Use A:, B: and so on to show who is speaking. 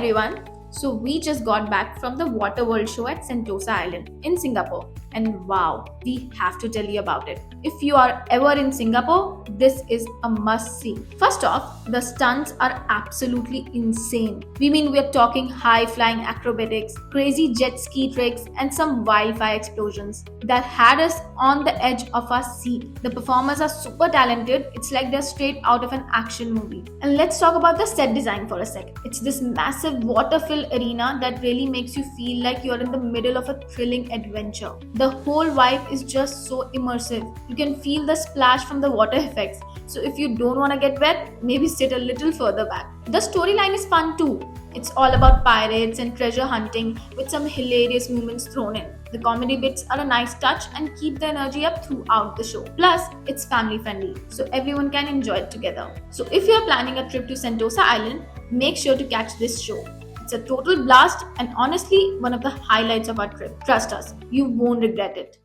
A: everyone. So we just got back from the Water World show at Sentosa Island in Singapore. And wow, we have to tell you about it. If you are ever in Singapore, this is a must see. First off, the stunts are absolutely insane. We are talking high flying acrobatics, crazy jet ski tricks, and some wildfire explosions that had us on the edge of our seat. The performers are super talented. It's like they're straight out of an action movie. And let's talk about the set design for a sec. It's this massive water-filled arena that really makes you feel like you're in the middle of a thrilling adventure. The whole vibe is just so immersive. You can feel the splash from the water effects. So if you don't want to get wet, maybe sit a little further back. The storyline is fun too. It's all about pirates and treasure hunting with some hilarious moments thrown in. The comedy bits are a nice touch and keep the energy up throughout the show. Plus, it's family friendly, so everyone can enjoy it together. So if you're planning a trip to Sentosa Island, make sure to catch this show. It's a total blast and honestly one of the highlights of our trip. Trust us, you won't regret it.